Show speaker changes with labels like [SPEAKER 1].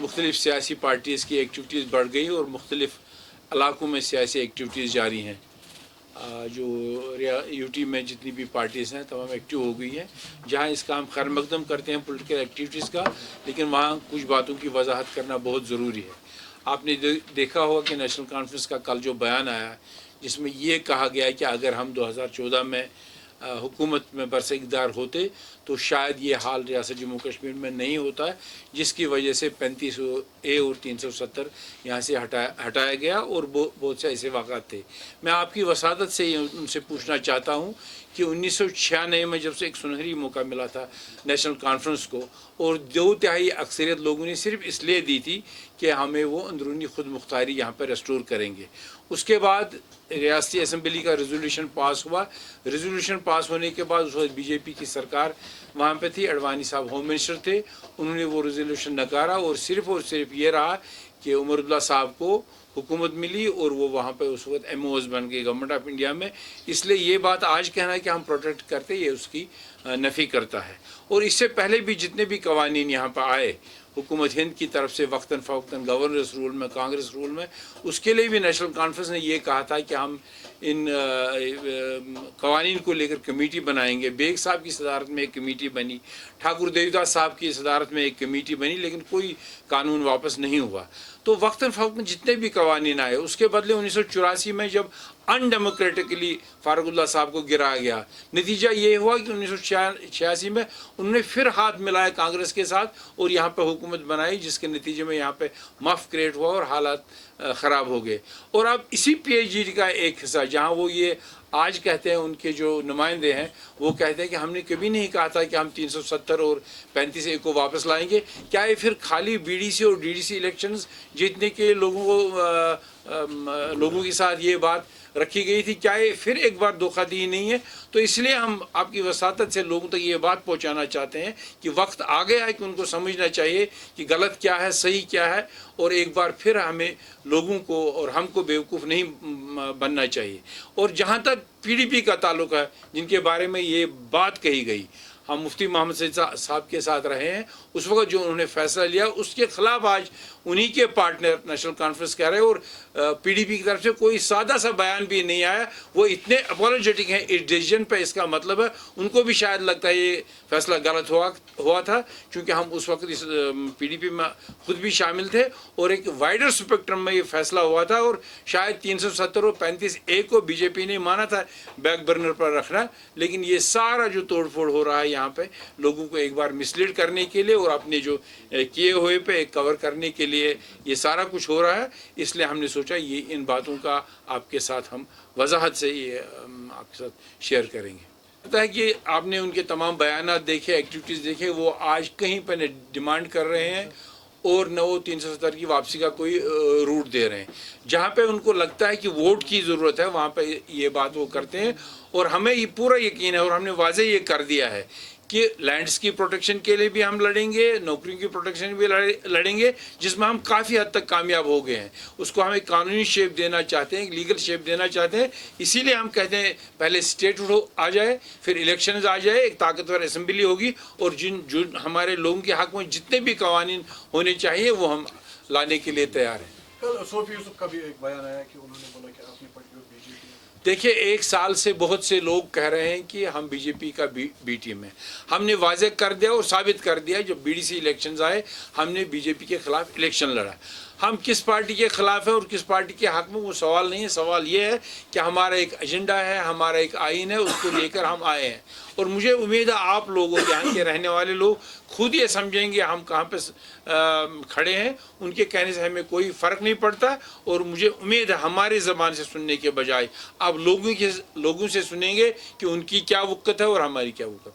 [SPEAKER 1] مختلف سیاسی پارٹیز کی ایکٹیویٹیز بڑھ گئی اور مختلف علاقوں میں سیاسی ایکٹیویٹیز جاری ہیں. جو یو ٹی میں جتنی بھی پارٹیز ہیں تمام ایکٹیو ہو گئی ہیں. جہاں اس کا ہم خیر مقدم کرتے ہیں پولیٹیکل ایکٹیویٹیز کا، لیکن وہاں کچھ باتوں کی وضاحت کرنا بہت ضروری ہے. آپ نے دیکھا ہوگا کہ نیشنل کانفرنس کا کل جو بیان آیا جس میں یہ کہا گیا ہے کہ اگر ہم 2014 میں حکومت میں برسر اقتدار ہوتے تو شاید یہ حال ریاست جموں کشمیر میں نہیں ہوتا ہے، جس کی وجہ سے 35A اور 370 یہاں سے ہٹایا گیا اور بہت سے ایسے واقعات تھے. میں آپ کی وسادت سے ان سے پوچھنا چاہتا ہوں کہ 1996 میں جب سے ایک سنہری موقع ملا تھا نیشنل کانفرنس کو، اور 2/3 اکثریت لوگوں نے صرف اس لیے دی تھی کہ ہمیں وہ اندرونی خود مختاری یہاں پر ریسٹور کریں گے. اس کے بعد ریاستی اسمبلی کا ریزولوشن پاس ہوا. ریزولوشن پاس ہونے کے بعد اس وقت بی جے پی کی سرکار وہاں پہ تھی، اڈوانی صاحب ہوم منسٹر تھے. انہوں نے وہ ریزولوشن نکارا اور صرف یہ رہا کہ عمر عبداللہ صاحب کو حکومت ملی اور وہ وہاں پہ اس وقت ایم اوز بن گئے گورنمنٹ آف انڈیا میں. اس لیے یہ بات آج کہنا ہے کہ ہم پروٹیکٹ کرتے، یہ اس کی نفی کرتا ہے. اور اس سے پہلے بھی جتنے بھی قوانین یہاں پہ آئے حکومت ہند کی طرف سے وقتاً فوقتاً گورنرس رول میں، کانگریس رول میں، اس کے لیے بھی نیشنل کانفرنس نے یہ کہا تھا کہ ہم ان قوانین کو لے کر کمیٹی بنائیں گے. بیگ صاحب کی صدارت میں ایک کمیٹی بنی، ٹھاکر دیوداس صاحب کی صدارت میں ایک کمیٹی بنی، لیکن کوئی قانون واپس نہیں ہوا. تو وقتاً فوقتاً جتنے بھی قوانین آئے اس کے بدلے 1984 میں جب ان ڈیموکریٹکلی فاروق اللہ صاحب کو گرایا گیا، نتیجہ یہ ہوا کہ 1986 میں انہوں نے پھر ہاتھ ملایا کانگریس کے ساتھ اور یہاں پہ حکومت بنائی، جس کے نتیجے میں یہاں پہ مف کریٹ ہوا اور حالات خراب ہو گئے. اور اب اسی پی ایچ ڈی کا ایک حصہ جہاں وہ یہ آج کہتے ہیں، ان کے جو نمائندے ہیں وہ کہتے ہیں کہ ہم نے کبھی نہیں کہا تھا کہ ہم 370 اور 35A کو واپس لائیں گے. کیا یہ پھر خالی بی ڈی سی اور ڈی ڈی سی الیکشنز جیتنے کے لوگوں کے ساتھ یہ بات رکھی گئی تھی؟ کیا یہ پھر ایک بار دھوکہ دی نہیں ہے؟ تو اس لیے ہم آپ کی وساطت سے لوگوں تک یہ بات پہنچانا چاہتے ہیں کہ وقت آ گیا ہے کہ ان کو سمجھنا چاہیے کہ غلط کیا ہے، صحیح کیا ہے، اور ایک بار پھر ہمیں لوگوں کو اور ہم کو بیوقوف نہیں بننا چاہیے. اور جہاں تک پی ڈی پی کا تعلق ہے، جن کے بارے میں یہ بات کہی گئی، ہم مفتی محمد سعید صاحب کے ساتھ رہے ہیں. اس وقت جو انہوں نے فیصلہ لیا اس کے خلاف آج انہی کے پارٹنر نیشنل کانفرنس کہہ رہے ہیں، اور پی ڈی پی کی طرف سے کوئی سادہ سا بیان بھی نہیں آیا. وہ اتنے اپولوجیٹک ہیں اس ڈیسیجن پہ. اس کا مطلب ہے ان کو بھی شاید لگتا ہے یہ فیصلہ غلط ہوا تھا، چونکہ ہم اس وقت اس پی ڈی پی میں خود بھی شامل تھے اور ایک وائڈر اسپیکٹرم میں یہ فیصلہ ہوا تھا. اور شاید 370 اور 35A کو بی جے پی نے مانا تھا بیک برنر پر رکھنا، لیکن یہ سارا جو توڑ پھوڑ ہو رہا ہے یہاں پہ لوگوں کو ایک بار مسلیڈ کرنے کے لیے اور اپنے جو کیے ہوئے پہ ایک کور کرنے کے لیے یہ سارا کچھ ہو رہا ہے. اس لیے ہم نے سوچا یہ ان باتوں کا آپ کے ساتھ ہم وضاحت سے یہ آپ کے ساتھ شیئر کریں گے. پتہ ہے کہ آپ نے ان کے تمام بیانات دیکھے، ایکٹیویٹیز دیکھے، وہ آج کہیں پہ ڈیمانڈ کر رہے ہیں اور نہ وہ 370 کی واپسی کا کوئی روٹ دے رہے ہیں. جہاں پہ ان کو لگتا ہے کہ ووٹ کی ضرورت ہے وہاں پہ یہ بات وہ کرتے ہیں. اور ہمیں یہ پورا یقین ہے اور ہم نے واضح یہ کر دیا ہے کہ لینڈز کی پروٹیکشن کے لیے بھی ہم لڑیں گے، نوکریوں کی پروٹیکشن بھی لڑیں گے، جس میں ہم کافی حد تک کامیاب ہو گئے ہیں. اس کو ہم ایک قانونی شیپ دینا چاہتے ہیں، ایک لیگل شیپ دینا چاہتے ہیں. اسی لیے ہم کہتے ہیں پہلے اسٹیٹ آ جائے، پھر الیکشنز آ جائے، ایک طاقتور اسمبلی ہوگی اور جو ہمارے لوگوں کے حق میں جتنے بھی قوانین ہونے چاہیے وہ ہم لانے کے لیے تیار ہیں.
[SPEAKER 2] کل صوفی یوسف کا بھی ایک بیان آیا کہ انہوں نے بولا کہ اپنی پارٹی اور بی جے پی.
[SPEAKER 1] دیکھیے، 1 سال سے بہت سے لوگ کہہ رہے ہیں کہ ہم بی جے پی کا بی ٹیم ہے. ہم نے واضح کر دیا اور ثابت کر دیا، جب بی ڈی سی الیکشنز آئے ہم نے بی جے پی کے خلاف الیکشن لڑا. ہم کس پارٹی کے خلاف ہیں اور کس پارٹی کے حق میں وہ سوال نہیں ہے. سوال یہ ہے کہ ہمارا ایک ایجنڈا ہے، ہمارا ایک آئین ہے، اس کو لے کر ہم آئے ہیں. اور مجھے امید ہے آپ لوگوں یہاں کے رہنے والے لوگ خود یہ سمجھیں گے ہم کہاں پہ کھڑے ہیں. ان کے کہنے سے ہمیں کوئی فرق نہیں پڑتا. اور مجھے امید ہے ہماری زبان سے سننے کے بجائے آپ لوگوں سے سنیں گے کہ ان کی کیا وقت ہے اور ہماری کیا وقت ہے.